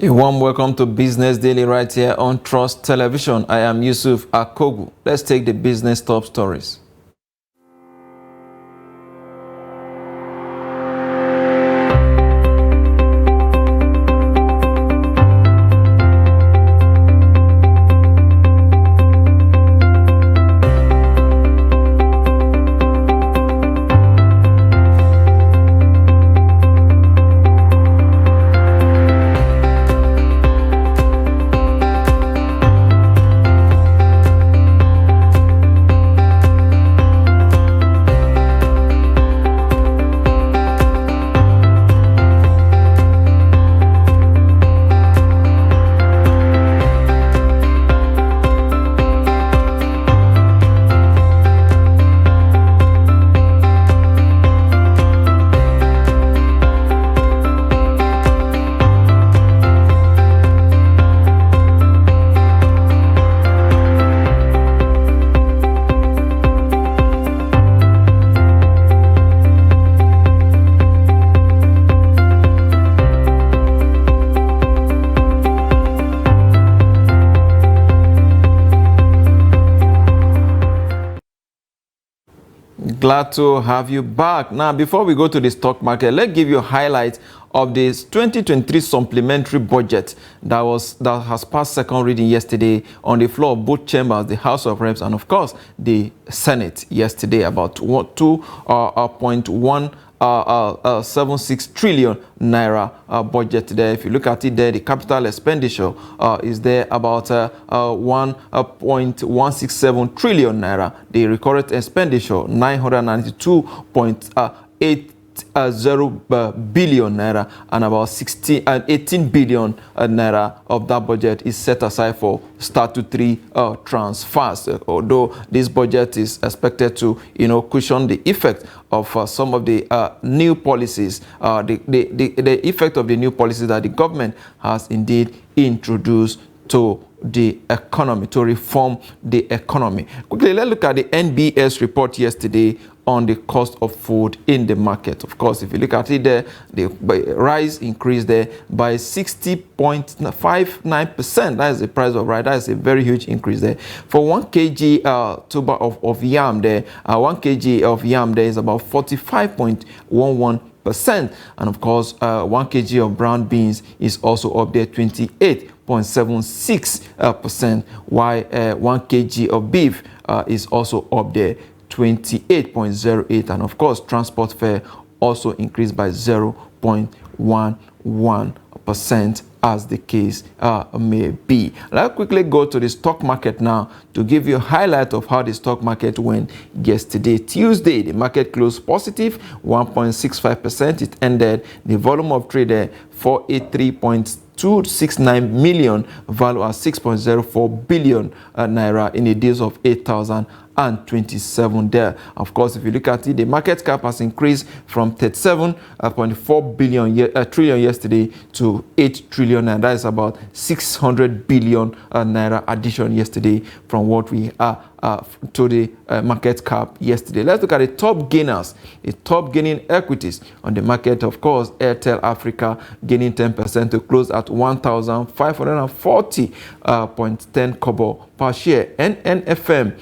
A warm welcome to Business Daily right here on Trust Television. I am Yusuf Akogu. Let's take the business top stories. Glad to have you back. Now, before we go to the stock market, let's give you a highlight of this 2023 supplementary budget that has passed second reading yesterday on the floor of both chambers, the House of Reps and, of course, the Senate yesterday, about 2.176 trillion naira budget there. If you look at it there, the capital expenditure is there about 1.167 trillion naira. The recurrent expenditure 992.80 billion naira, and about 18 billion naira of that budget is set aside for statutory transfers. Although this budget is expected to, cushion the effect of some of the new policies, the effect of the new policies that the government has indeed introduced to the economy, to reform the economy. Quickly, let's look at the NBS report yesterday on the cost of food in the market. Of course, if you look at it there, the rice increased there by 60.59%. That is the price of rice. That is a very huge increase there. For 1 kg tuber of yam there, 1 kg of yam there is about 45.11%. And of course, 1 kg of brown beans is also up there, 28.76%, while 1 kg of beef is also up there, 28.08%, and of course transport fare also increased by 0.11%, as the case may be. Let's quickly go to the stock market now to give you a highlight of how the stock market went yesterday. Tuesday, the market closed positive 1.65%. It ended the volume of trade there 483.269 million, value at 6.04 billion naira in a days of 8,027 there. Of course, if you look at it, the market cap has increased from 37.4 trillion yesterday to 8 trillion, and that is about 600 billion naira addition yesterday from what we are to the market cap yesterday. Let's look at the top gainers, the top gaining equities on the market. Of course, Airtel Africa gaining 10% to close at 1,540.10 kobo per share. NNFM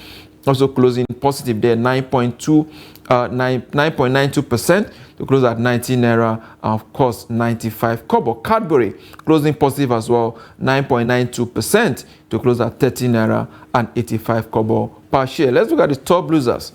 also closing positive there, 9.92% to close at 19 naira, and of course 95 kobo. Cadbury closing positive as well, 9.92% to close at 13 naira and 85 kobo per share. Let's look at the top losers.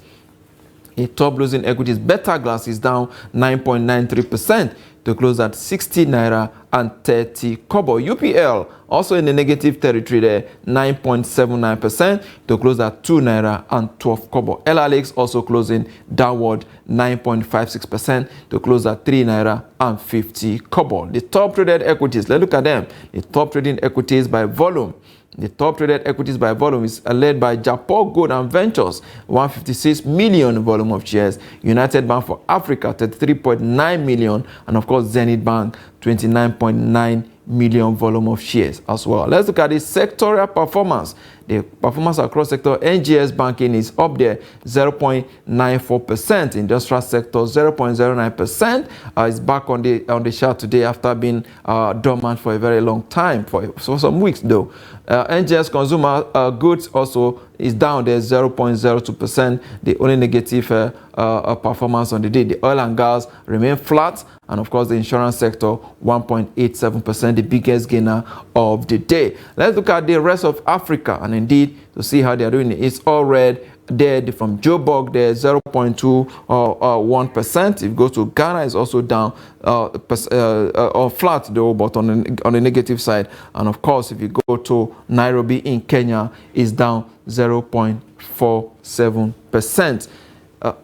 The top losing equities, Better Glass is down 9.93% to close at 60 naira and 30 kobo. UPL also in the negative territory there, 9.79% to close at 2 naira and 12 kobo. LRX also closing downward, 9.56% to close at 3 naira and 50 kobo. The top traded equities, let's look at them. The top trading equities by volume. The top traded equities by volume is led by Japan Gold and Ventures, 156 million volume of shares. United Bank for Africa, 33.9 million. And of course, Zenith Bank, 29.9 million volume of shares as well. Let's look at the sectorial performance. The performance across sector, NGS banking is up there, 0.94%. Industrial sector, 0.09%. It's back on the chart today after being dormant for a very long time, for some weeks though. NGS consumer goods also is down there, 0.02%. The only negative performance on the day. The oil and gas remain flat, and of course the insurance sector 1.87%, the biggest gainer of the day. Let's look at the rest of Africa, and indeed to see how they are doing. It's all red there from Joburg. There 0.21%. If you go to Ghana, it's also down or flat though, but on the negative side. And of course, if you go to Nairobi in Kenya, it's down 0.47%.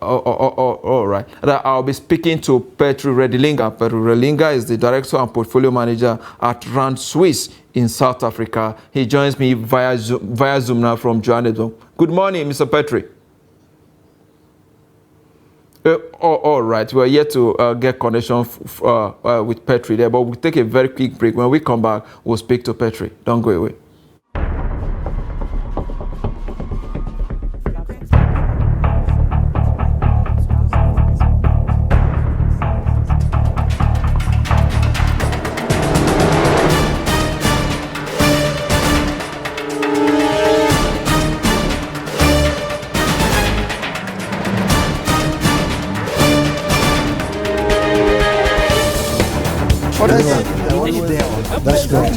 All right. I'll be speaking to Petri Redilinga. Petri Redilinga is the director and portfolio manager at Rand Swiss in South Africa. He joins me via Zoom now from Johannesburg. Good morning, Mr. Petri. All right. We're yet to get connection with Petri there, but we'll take a very quick break. When we come back, we'll speak to Petri. Don't go away. That's great.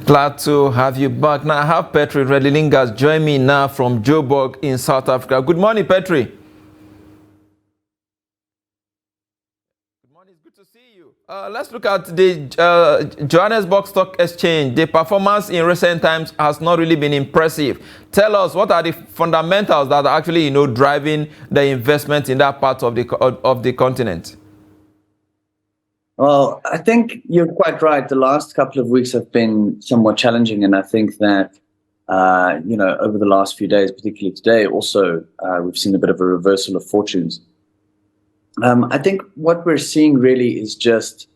Glad to have you back. Now I have Petri Redilinga join me now from Joburg in South Africa. Good morning, Petri. Good morning, it's good to see you. Let's look at the Johannesburg Stock Exchange. The performance in recent times has not really been impressive. Tell us, what are the fundamentals that are actually, driving the investment in that part of the continent? Well, I think you're quite right. The last couple of weeks have been somewhat challenging, and I think that, over the last few days, particularly today, also we've seen a bit of a reversal of fortunes. I think what we're seeing really is just,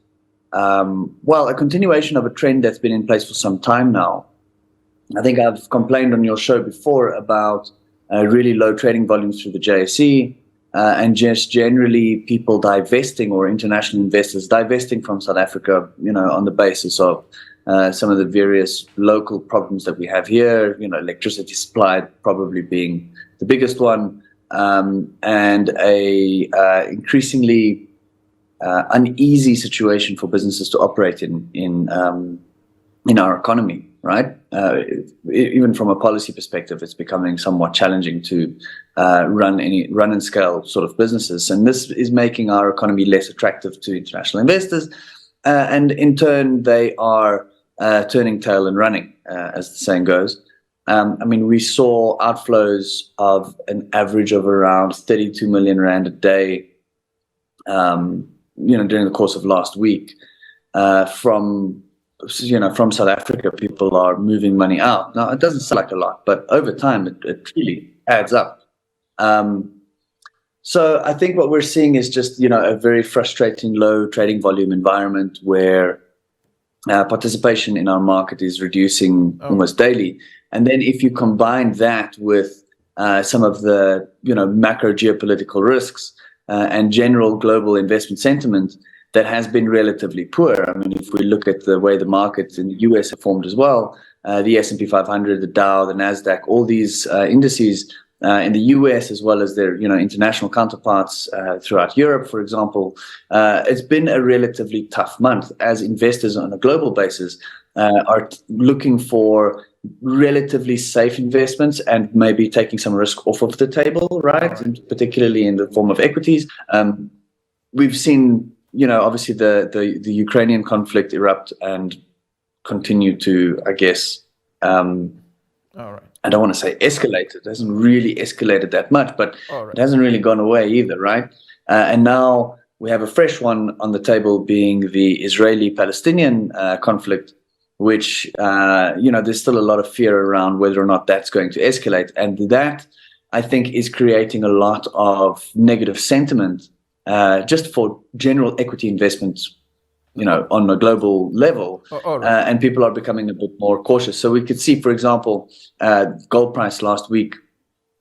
a continuation of a trend that's been in place for some time now. I think I've complained on your show before about really low trading volumes through the JSE. And just generally people divesting, or international investors divesting from South Africa, on the basis of some of the various local problems that we have here, electricity supply probably being the biggest one, and a increasingly uneasy situation for businesses to operate in our economy, right? Even from a policy perspective, it's becoming somewhat challenging to run and scale sort of businesses, and this is making our economy less attractive to international investors, and in turn they are turning tail and running, as the saying goes. We saw outflows of an average of around 32 million rand a day, during the course of last week, from South Africa. People are moving money out. Now, it doesn't sound like a lot, but over time, it really adds up. So I think what we're seeing is just, a very frustrating low trading volume environment where participation in our market is reducing almost daily. And then if you combine that with some of the, macro geopolitical risks and general global investment sentiment, that has been relatively poor. If we look at the way the markets in the US have formed as well, the S&P 500, the Dow, the NASDAQ, all these indices in the US, as well as their international counterparts throughout Europe, for example, it's been a relatively tough month as investors on a global basis are looking for relatively safe investments and maybe taking some risk off of the table, right? And particularly in the form of equities. We've seen, obviously the Ukrainian conflict erupt and continue to, I guess, I don't want to say escalate. It hasn't really escalated that much, but it hasn't really gone away either, right? And now we have a fresh one on the table, being the Israeli-Palestinian conflict, which, there's still a lot of fear around whether or not that's going to escalate. And that, I think, is creating a lot of negative sentiment just for general equity investments, on a global level. And people are becoming a bit more cautious. So we could see, for example, gold price last week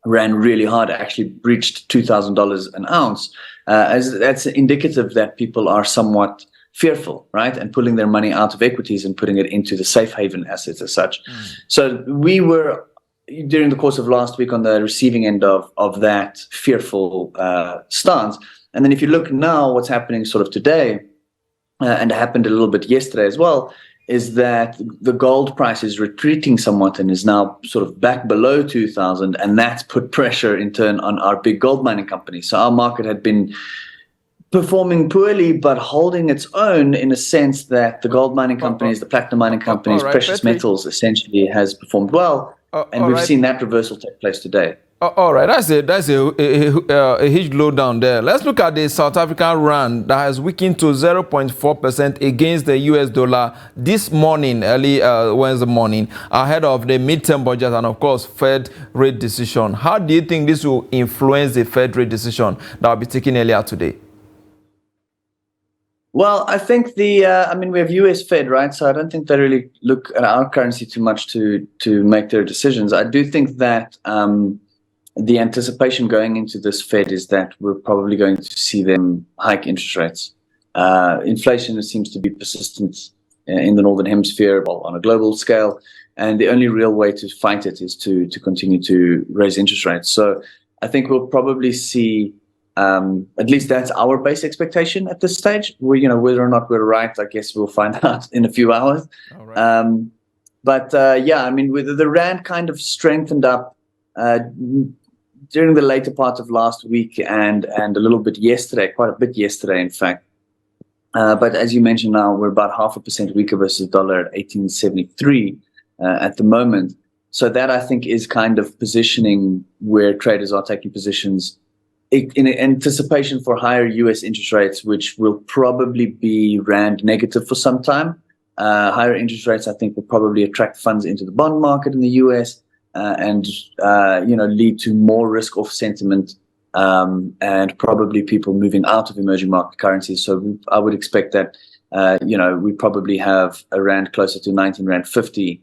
ran really hard, actually breached $2,000 an ounce. As that's indicative that people are somewhat fearful, right? And pulling their money out of equities and putting it into the safe haven assets as such. So we were, during the course of last week, on the receiving end of that fearful stance. And then if you look now, what's happening sort of today, and it happened a little bit yesterday as well, is that the gold price is retreating somewhat and is now sort of back below 2,000, and that's put pressure in turn on our big gold mining companies. So our market had been performing poorly, but holding its own in a sense that the gold mining companies, the platinum mining companies, precious metals essentially has performed well, and we've seen that reversal take place today. All right, that's a huge low down there. Let's look at the South African rand that has weakened to 0.4% against the US dollar this morning, early Wednesday morning, ahead of the midterm budget and, of course, Fed rate decision. How do you think this will influence the Fed rate decision that will be taken earlier today? Well, I think we have US Fed, right? So I don't think they really look at our currency too much to make their decisions. I do think that the anticipation going into this Fed is that we're probably going to see them hike interest rates. Inflation seems to be persistent in the Northern Hemisphere, well, on a global scale, and the only real way to fight it is to continue to raise interest rates. So I think we'll probably see, at least that's our base expectation at this stage. Whether or not we're right, I guess we'll find out in a few hours. With the rand kind of strengthened up during the later part of last week and a little bit yesterday, quite a bit yesterday, in fact. But as you mentioned, now we're about 0.5% weaker versus dollar at 18.73 at the moment. So that, I think, is kind of positioning where traders are taking positions in anticipation for higher US interest rates, which will probably be rand negative for some time. Higher interest rates, I think, will probably attract funds into the bond market in the US. And lead to more risk-off sentiment and probably people moving out of emerging market currencies. So I would expect that, we probably have a rand closer to 19 rand 50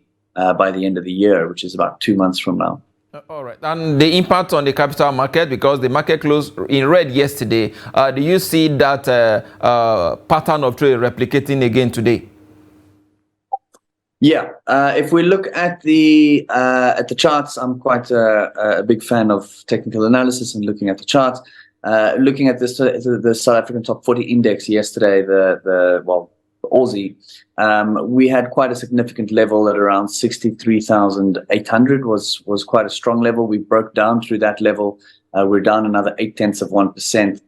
by the end of the year, which is about 2 months from now. All right. And the impact on the capital market, because the market closed in red yesterday, do you see that pattern of trade replicating again today? Yeah, if we look at the charts, I'm quite a big fan of technical analysis and looking at the charts. Looking at the South African Top 40 Index yesterday, the Aussie, we had quite a significant level at around 63,800 was quite a strong level. We broke down through that level. We're down another 0.8%,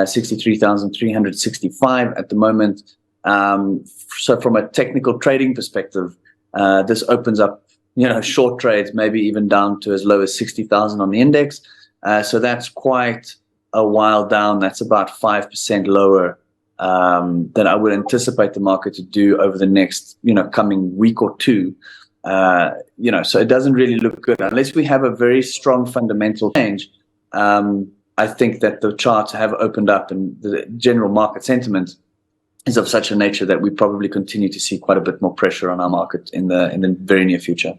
63,365 at the moment. So from a technical trading perspective, this opens up, short trades, maybe even down to as low as 60,000 on the index. So that's quite a while down. That's about 5% lower than I would anticipate the market to do over the next, coming week or two. So it doesn't really look good unless we have a very strong fundamental change. I think that the charts have opened up and the general market sentiment is of such a nature that we probably continue to see quite a bit more pressure on our market in the very near future.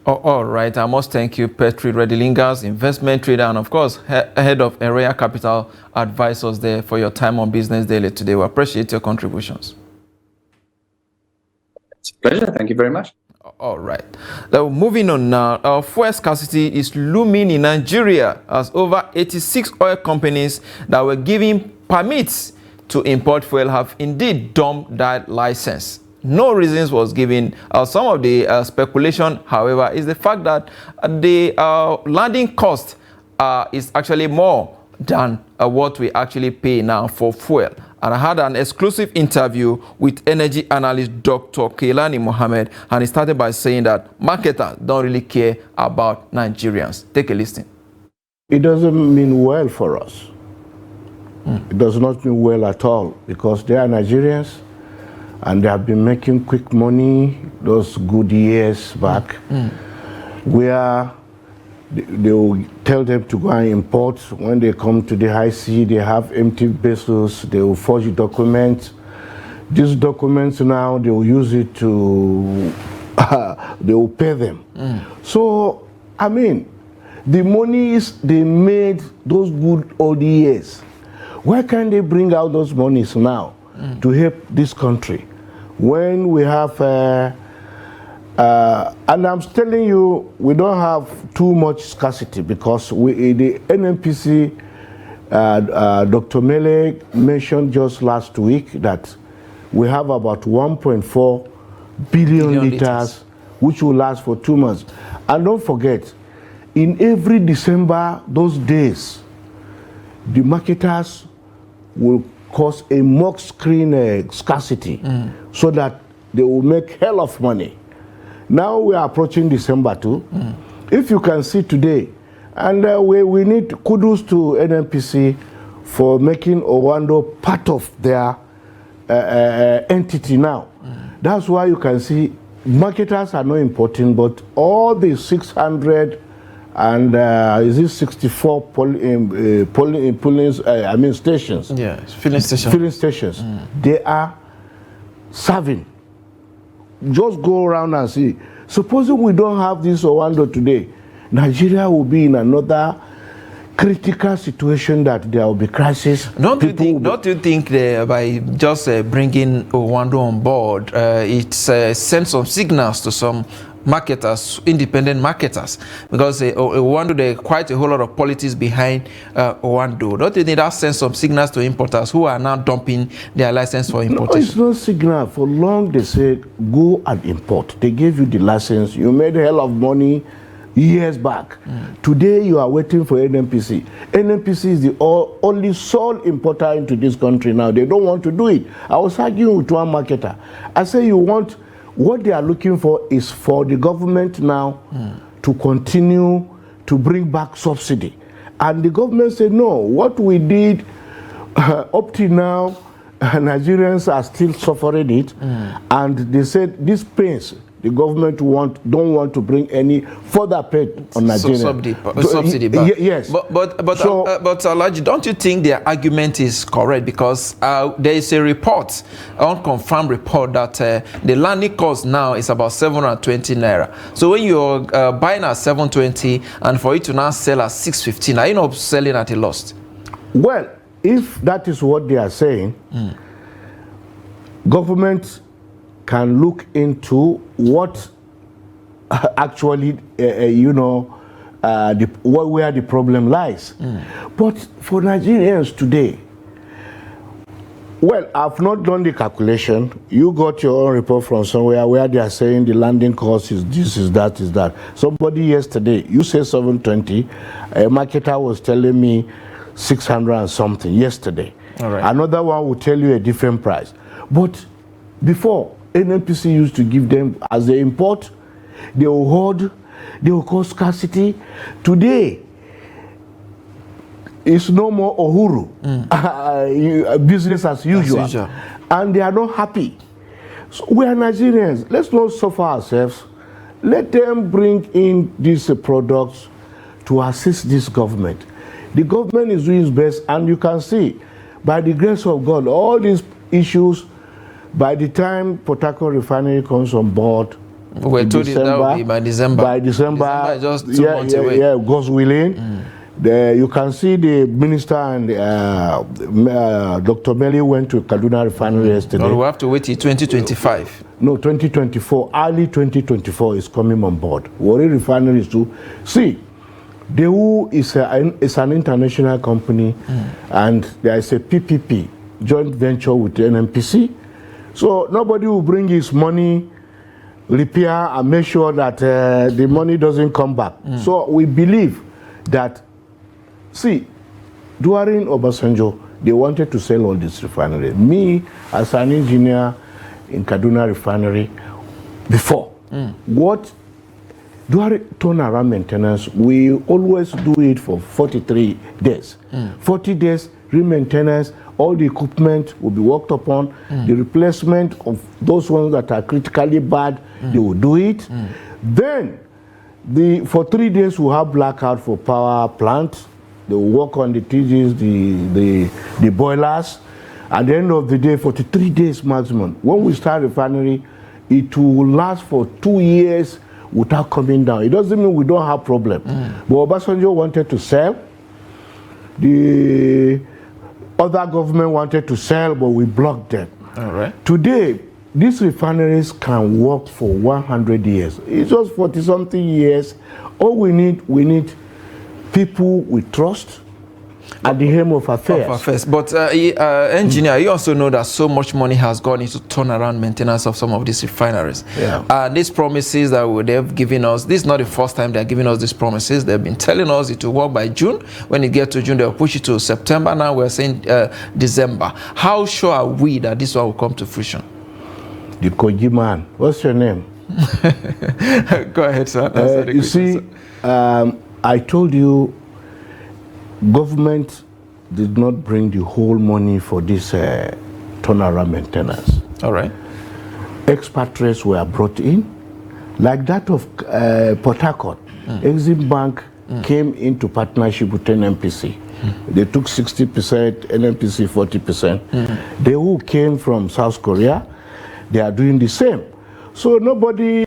All right. I must thank you, Petri Redilingas, investment trader, and of course, head of Area Capital Advisors there for your time on Business Daily today. We appreciate your contributions. It's a pleasure. Thank you very much. All right. Now, moving on now, fuel scarcity is looming in Nigeria as over 86 oil companies that were given permits to import fuel have indeed dumped that license. no reasons was given. Some of the speculation, however, is the fact that the landing cost is actually more than what we actually pay now for fuel. And I had an exclusive interview with energy analyst Dr. Kailani Mohammed, and he started by saying that marketers don't really care about Nigerians. Take a listen. It doesn't mean well for us. It does not mean well at all, because they are Nigerians and they have been making quick money those good years back, where they will tell them to go and import. When they come to the high sea, they have empty vessels, they will forge documents. These documents now, they will use it to, they will pay them. So, I mean, the monies they made those good old years, why can't they bring out those monies now to help this country? When we have and I'm telling you, we don't have too much scarcity, because the NNPC, Dr. Mele mentioned just last week that we have about 1.4 billion liters, which will last for 2 months. And don't forget, in every December, those days, the marketers will cause a mock screen scarcity so that they will make hell of money. Now we are approaching December too. If you can see today, and we need kudos to NNPC for making Owando part of their entity now. That's why you can see marketers are not important, but all the 600 and is it 64 stations? Yeah, filling stations. Filling stations. They are serving. Just go around and see. Supposing we don't have this Owando today, Nigeria will be in another critical situation, that there will be crisis. Don't you think that by just bringing Owando on board, it sends some signals to some marketers, independent marketers, because Owando, there are quite a whole lot of politics behind Owando. Don't you think that sends some signals to importers who are now dumping their license for importation? No, it's no signal. For long they said, go and import. They gave you the license. You made a hell of money years back. Today you are waiting for NNPC. NNPC is the only sole importer into this country now. They don't want to do it. I was arguing with one marketer. I say, what they are looking for is for the government now to continue to bring back subsidy. And the government said, no, what we did up till now, Nigerians are still suffering it. And they said, this pains, the government don't want to bring any further pain on Nigeria. Subsidy back. Yes. But Alhaji, don't you think their argument is correct? Because there is a report, unconfirmed report, that the landing cost now is about 720 naira. So when you're buying at 720 and for it to now sell at 615, are you not selling at a loss? Well, if that is what they are saying, government can look into what actually, where the problem lies. But for Nigerians today, well, I've not done the calculation. You got your own report from somewhere where they are saying the landing cost is this, is that, is that. Somebody yesterday, you say 720, a marketer was telling me 600 and something yesterday. All right. Another one will tell you a different price. But before, NNPC used to give them, as they import, they will hoard, they will cause scarcity. Today, it's no more Uhuru, business as usual. And they are not happy. So we are Nigerians. Let's not suffer ourselves. Let them bring in these products to assist this government. The government is doing its best, and you can see, by the grace of God, all these issues, by the time Port Harcourt refinery comes on board, we're told that will be by December. By December, just 2 months away. God's willing. You can see the minister and Dr. Mele went to Kaduna refinery yesterday. No, we have to wait till 2025. No, 2024. Early 2024 is coming on board. Warri refinery is too. See, Daewoo is an international company, and there is a PPP, joint venture with the NNPC. So nobody will bring his money, repair, and make sure that the money doesn't come back. So we believe that, see, during Obasanjo, they wanted to sell all this refinery. Me, as an engineer in Kaduna refinery, before, what during turnaround maintenance, we always do it for 43 days. 40 days, re-maintenance, all the equipment will be worked upon. The replacement of those ones that are critically bad, they will do it. Then, for 3 days, we'll have blackout for power plant. They will work on the TGs, the boilers. At the end of the day, 43 days maximum. When we start refinery, it will last for 2 years without coming down. It doesn't mean we don't have problem. But Obasanjo wanted to sell. The other government wanted to sell, but we blocked them. All right. Today, these refineries can work for 100 years. It's just 40-something years. All we need people we trust at the helm of affairs. But engineer, you also know that so much money has gone into turnaround maintenance of some of these refineries. These promises that they've given us, this is not the first time they're giving us these promises. They've been telling us it will work by June. When it gets to June, they'll push it to September. Now we're saying December. How sure are we that this one will come to fruition? The Koji man. What's your name? Go ahead, sir. You see, I told you, government did not bring the whole money for this turnaround maintenance. All right. Expatriates were brought in, like that of Port Harcourt. Exim Bank came into partnership with NNPC. They took 60%, NNPC 40%. They who came from South Korea, they are doing the same. So nobody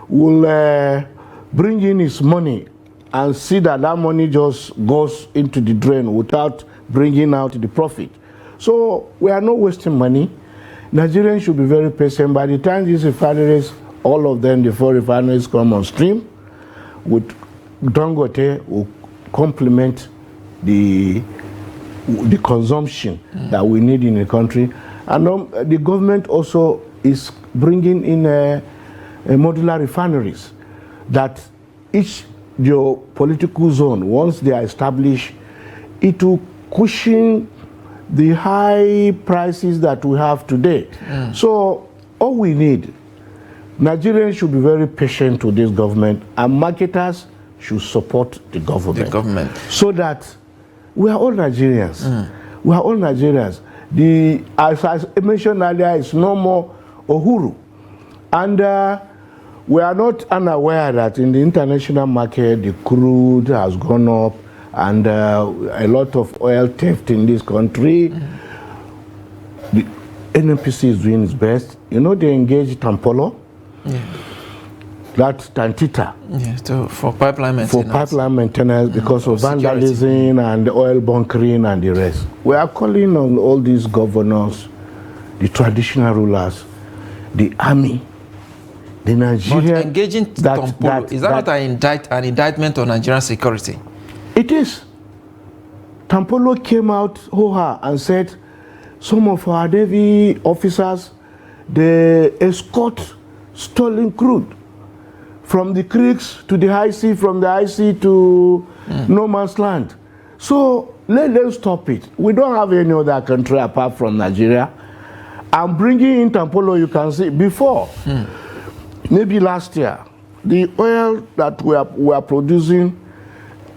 will bring in his money and see that that money just goes into the drain without bringing out the profit. So we are not wasting money. Nigerians should be very patient. By the time these refineries, all of them, the 4 refineries come on stream, with Dangote will complement the consumption that we need in the country. And the government also is bringing in modular refineries that each geopolitical zone, once they are established, it will cushion the high prices that we have today. So all we need, Nigerians should be very patient with this government, and marketers should support the government. So that we are all Nigerians. We are all Nigerians. As I mentioned earlier, it's no more Uhuru. And we are not unaware that in the international market, the crude has gone up, and a lot of oil theft in this country. The NNPC is doing its best. You know, they engaged Tampolo, that Tantita, for pipeline maintenance. Because of vandalism and oil bunkering and the rest. We are calling on all these governors, the traditional rulers, the army, the Nigerian. But engaging Tampolo, is that not an indictment on Nigerian security? It is. Tampolo came out and said some of our Navy officers, they escort stolen crude from the creeks to the high sea, from the high sea to no man's land. So let them stop it. We don't have any other country apart from Nigeria. I'm bringing in Tampolo, you can see, before, maybe last year, the oil that we are producing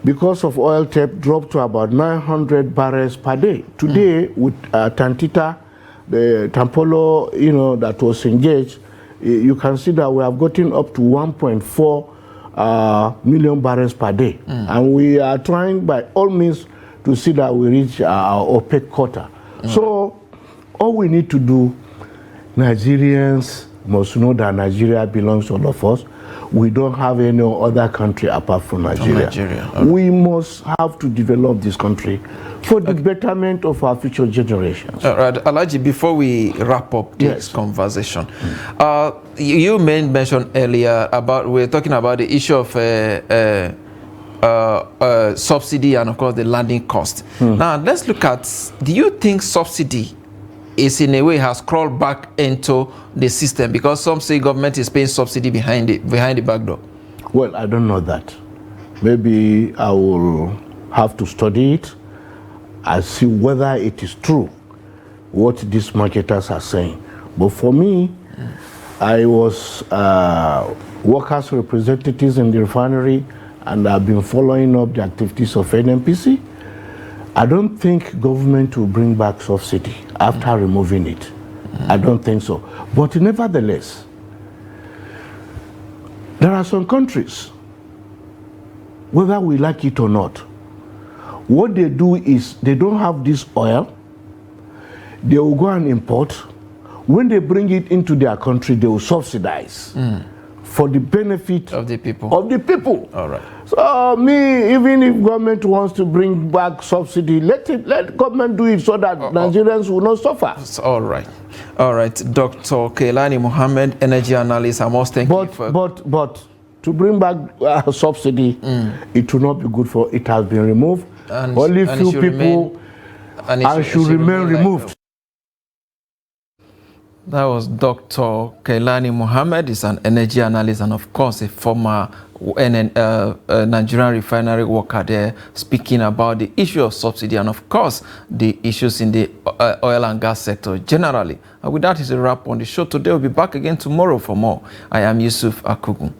because of oil theft dropped to about 900 barrels per day. Today, with Tantita, the Tampolo, that was engaged, you can see that we have gotten up to 1.4 million barrels per day. And we are trying by all means to see that we reach our OPEC quota. So all we need to do, Nigerians must know that Nigeria belongs to all of us. We don't have any other country apart from Nigeria. Okay. We must have to develop this country for the betterment of our future generations. Right. Alhaji, before we wrap up this conversation, you mentioned earlier about, we're talking about the issue of subsidy and of course the landing cost. Now let's look at, do you think subsidy is in a way has crawled back into the system, because some say government is paying subsidy behind the back door? Well, I don't know that. Maybe I will have to study it and see whether it is true what these marketers are saying. But for me, I was workers' representatives in the refinery, and I've been following up the activities of NNPC. I don't think government will bring back subsidy after removing it. I don't think so. But nevertheless, there are some countries, whether we like it or not, what they do is they don't have this oil, they will go and import. When they bring it into their country, they will subsidize for the benefit of the people. All right. So even if government wants to bring back subsidy, let government do it so that Nigerians will not suffer. All right. All right. Dr. Kailani Mohammed, energy analyst, I must thank you for... But to bring back subsidy, it will not be good for it. Has been removed. And, only and few people should remain removed. That was Dr. Kailani Mohammed. He's an energy analyst and, of course, a former Nigerian refinery worker there, speaking about the issue of subsidy and, of course, the issues in the oil and gas sector generally. And with that is a wrap on the show today. We'll be back again tomorrow for more. I am Yusuf Akugun.